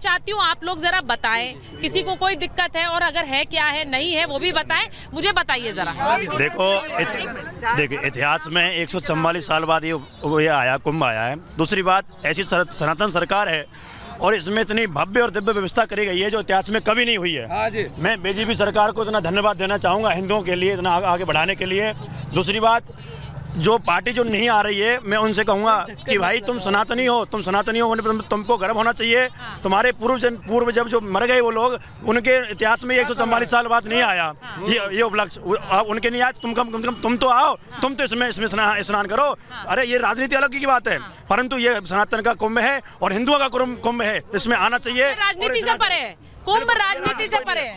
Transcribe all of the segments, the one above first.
चाहती हूँ आप लोग जरा बताएं, किसी को कोई दिक्कत है और अगर है क्या है नहीं है वो भी बताएं, मुझे बताइए जरा। देखिए इतिहास में 144 साल बाद ये आया, कुंभ आया है। दूसरी बात, ऐसी सनातन सरकार है और इसमें इतनी भव्य और दिव्य व्यवस्था करी गई है जो इतिहास में कभी नहीं हुई है। मैं बीजेपी सरकार को इतना धन्यवाद देना चाहूंगा हिंदुओं के लिए, इतना आगे बढ़ाने के लिए। दूसरी बात, जो पार्टी जो नहीं आ रही है, मैं उनसे कहूंगा कि भाई तुम सनातनी हो, होने पर तुमको गर्व होना चाहिए। तुम्हारे पूर्व जब जो मर गए वो लोग, उनके इतिहास में 144 साल बाद नहीं आया ये उपलक्ष्य, उनके नहीं आया। तुम तो आओ, तुम तो इसमें स्नान करो। अरे ये राजनीति अलग की बात है, परंतु ये सनातन का कुंभ है और हिंदुओं का कुंभ है, इसमें आना चाहिए। राजनीति से परे है कुंभ, राजनीति से परे है।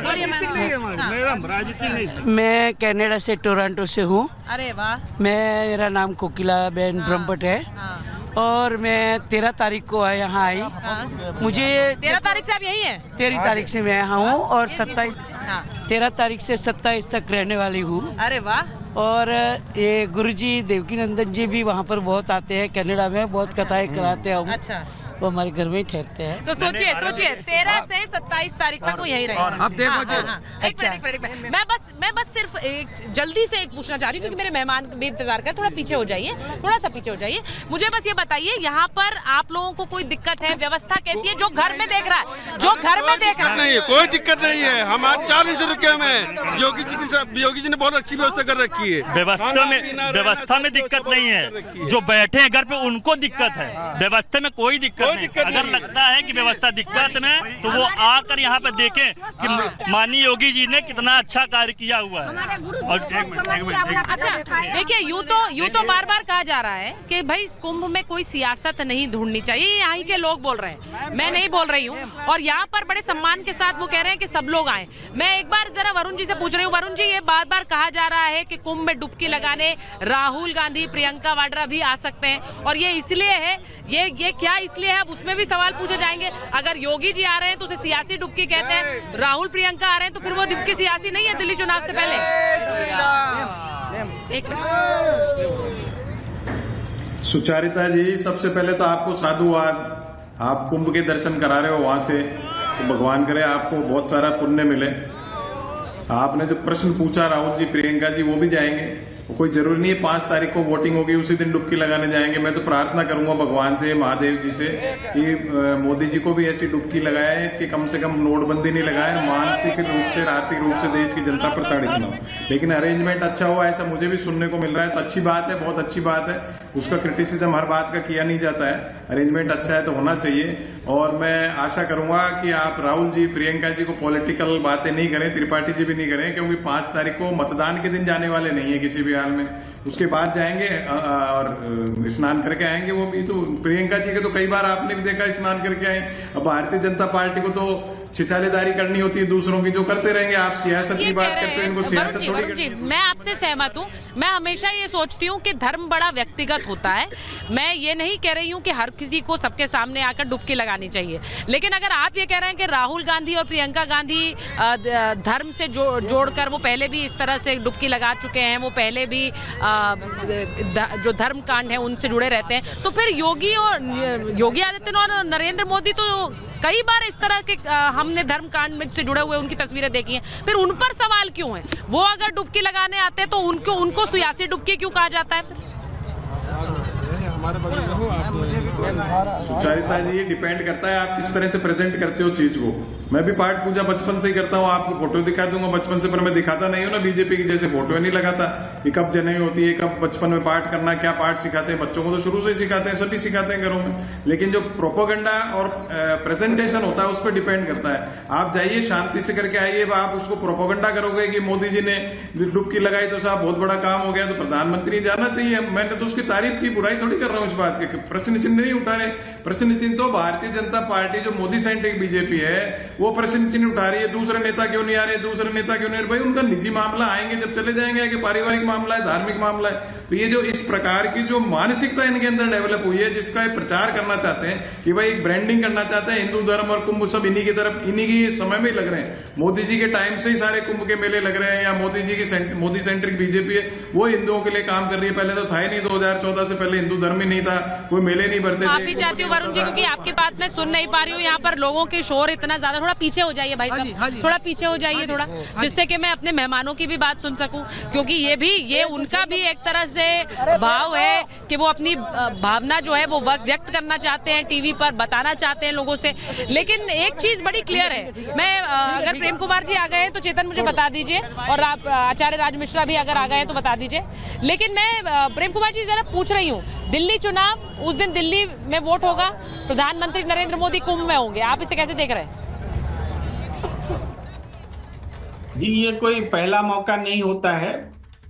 बोलिए मैम। राजनीति नहीं। मैं कनाडा से, टोरंटो से हूँ। अरे वाह। मेरा नाम कोकिला बेन ब्रह्मभट्ट है और मैं 13 तारीख को यहाँ आई। मुझे 13 तारीख से आप यही है? 13 तारीख से मैं यहाँ हूँ और 13 तारीख से 27 तक रहने वाली हूँ। अरे वाह। और ये गुरुजी देवकीनंदन जी भी वहाँ पर बहुत आते हैं, कनाडा में बहुत कथाएं कराते हैं। अच्छा, वो हमारे घर में ही ठहरते हैं। तो सोचिए 13 से 27 तारीख तक वो यही रहेगा। अब देखो एक मिनट, मैं बस सिर्फ जल्दी से एक पूछना चाह रही हूँ क्योंकि मेरे मेहमान भी इंतजार कर, थोड़ा पीछे हो जाइए, थोड़ा सा पीछे हो जाइए। मुझे बस ये बताइए, यहाँ पर आप लोगों को कोई दिक्कत है? व्यवस्था कैसी है? जो घर में देख रहा है, जो घर में देख रहा है। नहीं, कोई दिक्कत नहीं है। हम आज 40 रुपये में योगी जी ने बहुत अच्छी व्यवस्था कर रखी है। व्यवस्था में दिक्कत नहीं है, जो बैठे हैं घर पे उनको दिक्कत है। व्यवस्था में कोई दिक्कत नहीं। अगर लगता है कि व्यवस्था दिक्कत में, तो वो आकर यहाँ पे देखें कि माननीय योगी जी ने कितना अच्छा कार्य किया हुआ है। और अच्छा देखिए, यूं तो बार बार कहा जा रहा है कि भाई कुंभ में कोई सियासत नहीं ढूंढनी चाहिए, यहाँ के लोग बोल रहे हैं, मैं नहीं बोल रही हूँ। और यहाँ पर बड़े सम्मान के साथ वो कह रहे हैं कि सब लोग आए। मैं एक बार जरा वरुण जी से पूछ रही हूँ। वरुण जी, ये बार बार कहा जा रहा है कि कुंभ में डुबकी लगाने राहुल गांधी, प्रियंका वाड्रा भी आ सकते हैं और ये इसलिए है, ये क्या इसलिए है? अब उसमें भी सवाल पूछे जाएंगे। अगर योगी जी आ रहे हैं तो उसे सियासी डुबकी कहते हैं, राहुल प्रियंका आ रहे हैं तो फिर वो डुबकी सियासी नहीं है दिल्ली चुनाव से पहले? एक सुचारिता जी, सबसे पहले तो आपको साधुवाद, आप कुंभ के दर्शन करा रहे हो वहां से, तो भगवान करे आपको बहुत सारा पुण्य मिले। आपने जो प्रश्न पूछा राहुल जी, प्रियंका जी वो भी जाएंगे, वो कोई जरूरी नहीं है 5 तारीख को वोटिंग होगी उसी दिन डुबकी लगाने जाएंगे। मैं तो प्रार्थना करूंगा भगवान से, महादेव जी से, कि मोदी जी को भी ऐसी डुबकी लगाए कि कम से कम नोटबंदी नहीं लगाए, मानसिक रूप से, आर्थिक रूप से देश की जनता प्रताड़ित न हो। लेकिन अरेंजमेंट अच्छा हुआ ऐसा मुझे भी सुनने को मिल रहा है, तो अच्छी बात है, बहुत अच्छी बात है। उसका क्रिटिसिज्म हर बात का किया नहीं जाता है। अरेंजमेंट अच्छा है तो होना चाहिए। और मैं आशा करूंगा कि आप राहुल जी, प्रियंका जी को पॉलिटिकल बातें नहीं करें, त्रिपाठी जी भी नहीं करें, क्योंकि 5 तारीख को मतदान के दिन जाने वाले नहीं है किसी भी हाल में। उसके बाद जाएंगे और स्नान करके आएंगे। वो भी तो प्रियंका जी के तो कई बार आपने भी देखा स्नान करके आए। अब भारतीय जनता पार्टी को तो छिछालेदारी करनी होती है दूसरों की, जो करते रहेंगे। आप सियासत की बात करते हैं, इनको सियासत थोड़ी करनी। मैं आपसे सहमत हूँ। मैं हमेशा ये सोचती हूँ कि धर्म बड़ा व्यक्तिगत होता है। मैं ये नहीं कह रही हूँ कि हर किसी को सबके सामने आकर डुबकी लगानी चाहिए, लेकिन अगर आप ये कह रहे हैं कि राहुल गांधी और प्रियंका गांधी धर्म से जोड़कर वो पहले भी इस तरह से डुबकी लगा चुके हैं, वो पहले भी जो धर्म कांड है उनसे जुड़े रहते हैं, तो फिर योगी आदित्यनाथ और नरेंद्र मोदी तो कई बार इस तरह के हमने धर्म कांड में से जुड़े हुए उनकी तस्वीरें देखी हैं, फिर उन पर सवाल क्यों है? वो अगर डुबकी लगाने आते हैं तो उनको सियासी डुबकी क्यों कहा जाता है? सुचारिता जी, ये डिपेंड करता है आप किस तरह से प्रेजेंट करते हो चीज को। मैं भी पाठ पूजा बचपन से ही करता हूँ, आपको फोटो दिखा दूंगा बचपन से, पर मैं दिखाता नहीं हूँ ना बीजेपी की जैसे फोटो नहीं लगाता कि कब जनेऊ होती है, कब बचपन में पाठ करना, क्या पाठ सिखाते हैं बच्चों को, तो शुरू से ही सिखाते हैं, सभी सिखाते हैं घरों में। लेकिन जो प्रोपोगंडा और प्रेजेंटेशन होता है उस पर डिपेंड करता है। आप जाइए शांति से करके आइए, आप उसको प्रोपोगंडा करोगे कि मोदी जी ने डुबकी लगाई तो साहब बहुत बड़ा काम हो गया, तो प्रधानमंत्री जाना चाहिए। मैंने तो उसकी तारीफ की, बुराई थोड़ी कर रहा हूँ इस बात के। प्रश्न चिन्ह नहीं उठा रहे, प्रश्न चिन्ह तो भारतीय जनता पार्टी जो मोदी सेंट्रिक बीजेपी है वो प्रश्न चिन्ह उठा रही है। दूसरे नेता क्यों नहीं आ रहे, दूसरे नेता क्यों नहीं? भाई उनका निजी मामला, आएंगे जब चले जाएंगे, कि पारिवारिक मामला है, धार्मिक मामला है। तो ये जो इस प्रकार की जो मानसिकता इनके अंदर डेवलप हुई है, जिसका ये प्रचार करना चाहते हैं कि भाई एक ब्रांडिंग करना चाहते हैं, हिंदू धर्म और कुंभ सब इन्हीं की तरफ, इन्हीं की समय में लग रहे हैं। मोदी जी के टाइम से ही सारे कुंभ के मेले लग रहे हैं, या मोदी जी की मोदी सेंट्रिक बीजेपी है वो हिंदुओं के लिए काम कर रही है। पहले तो था ही नहीं, 2014 से पहले हिंदू धर्म भी नहीं था, कोई मेले नहीं भरते थे। माफी चाहती हूँ वरुण जी, क्योंकि आपकी बात मैं सुन नहीं पा रही हूँ। यहाँ पर लोगों की शोर इतना ज्यादा, थोड़ा पीछे हो जाइए भाई साहब, थोड़ा पीछे हो जाइए थोड़ा, जिससे कि मैं अपने मेहमानों की भी बात सुन सकूं, क्योंकि ये उनका भी एक तरह से भाव है कि वो अपनी भावना जो है वो व्यक्त करना चाहते हैं, टीवी पर बताना चाहते हैं लोगों से। लेकिन एक चीज बड़ी क्लियर है, मैं अगर प्रेम कुमार जी आ गए हैं तो चेतन मुझे बता दीजिए, और आप आचार्य राज मिश्रा भी अगर आ गए हैं तो बता दीजिए। लेकिन मैं प्रेम कुमार जी जरा पूछ रही हूँ, दिल्ली चुनाव, उस दिन दिल्ली में वोट होगा, प्रधानमंत्री नरेंद्र मोदी कुंभ में होंगे, आप इसे कैसे देख रहे हैं? जी, ये कोई पहला मौका नहीं होता है।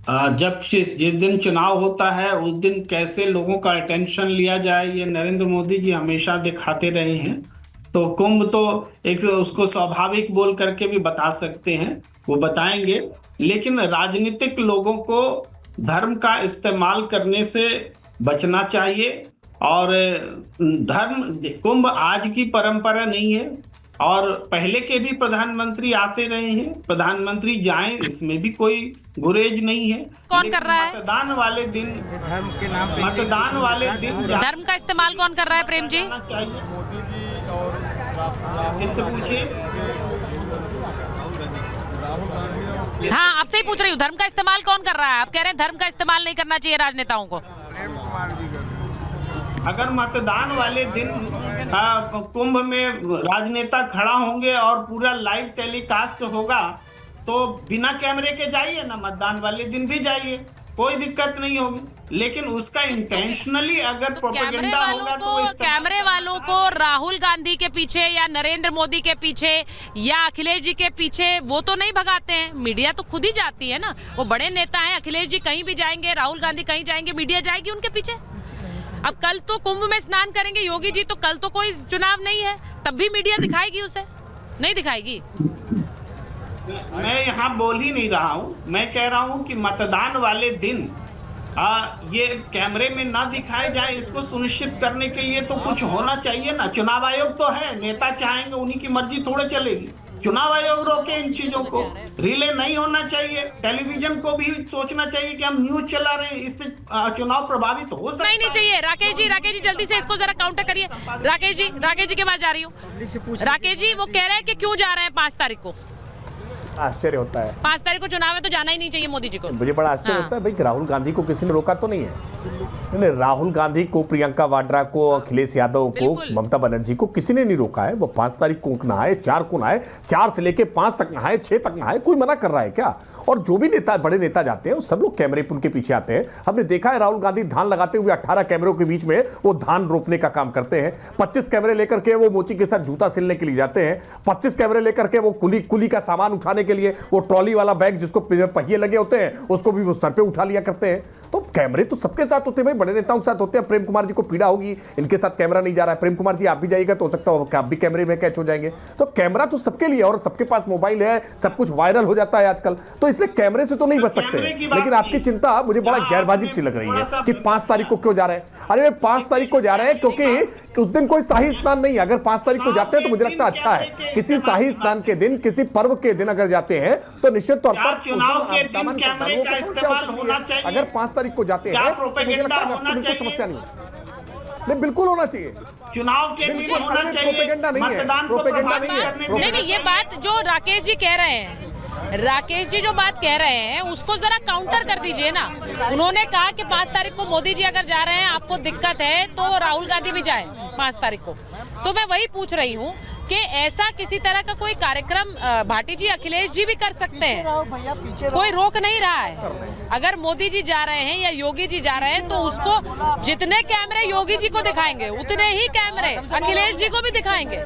जब जिस दिन चुनाव होता है उस दिन कैसे लोगों का अटेंशन लिया जाए, ये नरेंद्र मोदी जी हमेशा दिखाते रहे हैं। तो कुंभ तो एक उसको स्वाभाविक बोल करके भी बता सकते हैं, वो बताएंगे। लेकिन राजनीतिक लोगों को धर्म का इस्तेमाल करने से बचना चाहिए। और कुंभ आज की परंपरा नहीं है, और पहले के भी प्रधानमंत्री आते रहे हैं, प्रधानमंत्री जाएं, इसमें भी कोई गुरेज नहीं है। कौन कर रहा है? मतदान वाले दिन धर्म के नाम पे मतदान वाले दिन धर्म का इस्तेमाल कौन कर रहा है प्रेम जी? इससे पूछिए। हाँ, आपसे ही पूछ रही हूँ, धर्म का इस्तेमाल कौन कर रहा है? आप कह रहे हैं धर्म का इस्तेमाल नहीं करना चाहिए राजनेताओं को। अगर मतदान वाले दिन कुंभ में राजनेता खड़ा होंगे और पूरा लाइव टेलीकास्ट होगा तो बिना कैमरे के जाइए ना, मतदान वाले दिन भी जाइए, कोई दिक्कत नहीं होगी। लेकिन उसका इंटेंशनली अगर प्रोपेगेंडा होगा तो कैमरे वालों को राहुल गांधी के पीछे या नरेंद्र मोदी के पीछे या अखिलेश जी के पीछे वो तो नहीं भगाते हैं, मीडिया तो खुद ही जाती है ना। वो बड़े नेता हैं, अखिलेश जी कहीं भी जाएंगे, राहुल गांधी कहीं जाएंगे, मीडिया जाएगी उनके पीछे। अब कल तो कुंभ में स्नान करेंगे योगी जी, तो कल तो कोई चुनाव नहीं है, तब भी मीडिया दिखाएगी उसे, नहीं दिखाएगी? मैं यहाँ बोल ही नहीं रहा हूँ, मैं कह रहा हूँ कि मतदान वाले दिन ये कैमरे में ना दिखाए जाए, इसको सुनिश्चित करने के लिए तो कुछ होना चाहिए ना। चुनाव आयोग तो है, नेता चाहेंगे, उन्हीं की मर्जी थोड़े चलेगी। चुनाव आयोग रोके इन चीजों को, रिले नहीं होना चाहिए। टेलीविजन को भी सोचना चाहिए कि हम न्यूज चला रहे हैं, इससे चुनाव प्रभावित हो सकता है। नहीं चाहिए। राकेश जी जल्दी से इसको जरा काउंटर करिए। राकेश जी के पास जा रही हूँ। राकेश जी वो कह रहे हैं कि क्यों जा रहे हैं 5 तारीख को? आश्चर्य होता है, 5 तारीख को चुनाव है तो जाना ही नहीं चाहिए मोदी जी को। मुझे बड़ा आश्चर्य होता है भाई, राहुल गांधी को किसी ने रोका तो नहीं है। राहुल गांधी को, प्रियंका वाड्रा को, अखिलेश यादव को, ममता बनर्जी को किसी ने नहीं रोका है। वो 5 तारीख को नहाए, 4 को नहाए, 4 से लेके 5 तक नहाए, 6 तक नहाए, कोई मना कर रहा है क्या? और जो भी नेता, बड़े नेता जाते हैं, सब लोग कैमरे उनके पीछे आते हैं। हमने देखा है राहुल गांधी धान लगाते हुए 18 कैमरों के बीच में वो धान रोपने का काम करते हैं। 25 कैमरे लेकर के वो मोची के साथ जूता सिलने के लिए जाते हैं। 25 कैमरे लेकर के वो कुली का सामान उठाने के लिए वो ट्रॉली वाला बैग जिसको पहिए लगे होते हैं उसको भी वो सर पे उठा लिया करते हैं। तो कैमरे तो सबके साथ होते हैं भाई, बड़े नेताओं के साथ होते हैं। प्रेम कुमार जी को पीड़ा होगी, इनके साथ कैमरा नहीं जा रहा है। प्रेम कुमार जी आप भी जाइएगा तो हो सकता है आप भी कैमरे में कैच हो जाएंगे। तो कैमरा तो सबके लिए, और सबके पास मोबाइल है, सब कुछ वायरल हो जाता है आजकल, तो इसलिए कैमरे से तो नहीं बच सकते। लेकिन आपकी चिंता मुझे बड़ा गैरवाजिब सी लग रही है कि 5 तारीख को क्यों जा रहे हैं। अरे 5 तारीख को जा रहे हैं क्योंकि उस दिन कोई शाही स्नान नहीं है। अगर 5 तारीख को जाते हैं तो मुझे लगता है अच्छा है। किसी शाही स्नान के दिन, किसी पर्व के दिन अगर जाते हैं तो निश्चित तौर पर चुनाव के दिन कैमरे का इस्तेमाल होना चाहिए। अगर 5 तारीख को जाते हैं प्रोपेगेंडा होना चाहिए, समस्या नहीं, बिल्कुल होना चाहिए। चुनाव के दिन होना चाहिए, मतदान को प्रभावित करने। नहीं, ये बात जो राकेश जी कह रहे हैं, राकेश जी जो बात कह रहे हैं उसको जरा काउंटर कर दीजिए ना। उन्होंने कहा कि 5 तारीख को मोदी जी अगर जा रहे हैं, आपको दिक्कत है तो राहुल गांधी भी जाए 5 तारीख को। तो मैं वही पूछ रही हूँ कि ऐसा किसी तरह का कोई कार्यक्रम भाटी जी, अखिलेश जी भी कर सकते हैं, कोई रोक नहीं रहा है। अगर मोदी जी जा रहे हैं या योगी जी जा रहे हैं तो उसको जितने कैमरे योगी जी को दिखाएंगे उतने ही कैमरे अखिलेश जी को भी दिखाएंगे।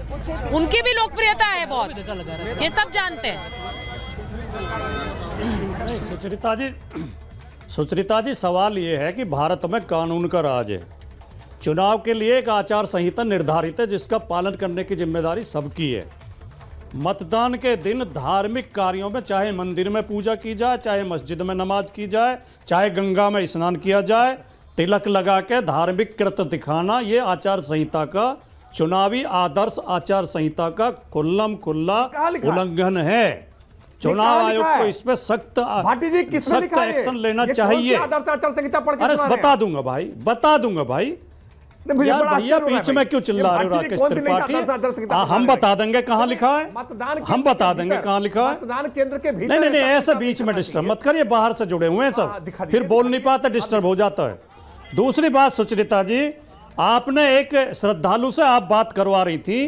उनकी भी लोकप्रियता है बहुत, ये सब जानते हैं। सुचरिता जी सवाल ये है कि भारत में कानून का राज है। चुनाव के लिए एक आचार संहिता निर्धारित है जिसका पालन करने की जिम्मेदारी सबकी है। मतदान के दिन धार्मिक कार्यों में, चाहे मंदिर में पूजा की जाए, चाहे मस्जिद में नमाज की जाए, चाहे गंगा में स्नान किया जाए, तिलक लगा के धार्मिक कृत्य दिखाना, ये आचार संहिता का, चुनावी आदर्श आचार संहिता का खुल्लम खुल्ला उल्लंघन है। चुनाव आयोग को इस पे सख्त एक्शन लेना चाहिए। आचार संहिता पढ़ के अरे बता दूंगा भाई, यार भैया बीच में क्यों चिल्ला रहे हो राकेश त्रिपाठी? हम बता देंगे कहाँ लिखा है, हम बता देंगे कहाँ लिखा है। मतदान केंद्र के भीतर नहीं नहीं ऐसे बीच में डिस्टर्ब मत करिए, बाहर से जुड़े हुए हैं सब, फिर बोल नहीं पाते, डिस्टर्ब हो जाता है। दूसरी बात सुचरिता जी, आपने एक श्रद्धालु से आप बात करवा रही थी,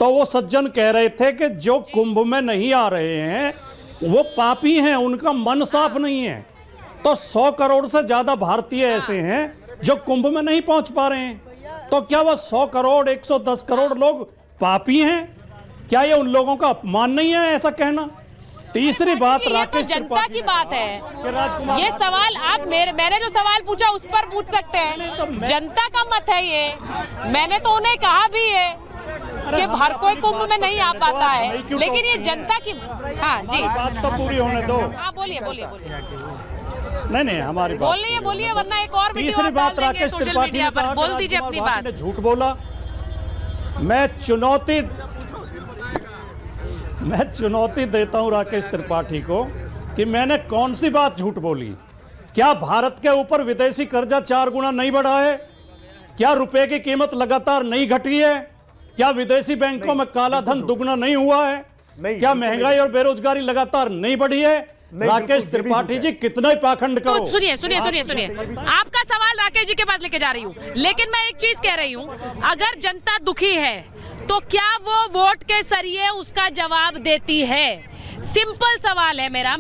तो वो सज्जन कह रहे थे कि जो कुंभ में नहीं आ रहे हैं वो पापी हैं, उनका मन साफ नहीं है। तो 100 करोड़ से ज्यादा भारतीय ऐसे हैं जो कुंभ में नहीं पहुंच पा रहे हैं, तो क्या वो 100 करोड़ 110 करोड़ लोग पापी हैं? क्या ये उन लोगों का अपमान नहीं है ऐसा कहना? तीसरी बात राकेश जनता की बात है, ये सवाल आप मैंने जो सवाल पूछा उस पर पूछ सकते हैं, जनता का मत है ये। मैंने तो उन्हें कहा भी है कि हर कोई कुंभ में नहीं आ पाता है, लेकिन ये जनता की। हाँ जी, बात तो पूरी होने दो। हाँ बोलिए बोलिए बोलिए। नहीं हमारी बात बोलिए वरना एक और वीडियो तीसरी बात राकेश त्रिपाठी ने कहा, बोल दीजिए अपनी बात। झूठ बोला। मैं चुनौती देता हूं राकेश त्रिपाठी को कि मैंने कौन सी बात झूठ बोली। क्या भारत के ऊपर विदेशी कर्जा 4 गुना नहीं बढ़ा है? क्या रुपए की कीमत लगातार नहीं घटी है? क्या विदेशी बैंकों में काला धन दुगना नहीं हुआ है? क्या महंगाई और बेरोजगारी लगातार नहीं बढ़ी है? राकेश त्रिपाठी जी कितना ही पाखंड करो। सुनिए आपका सवाल राकेश जी के पास लेके जा रही हूँ, लेकिन मैं एक चीज कह रही हूँ, अगर जनता दुखी है तो क्या वो वोट के जरिए उसका जवाब देती है? सिंपल सवाल है मेरा।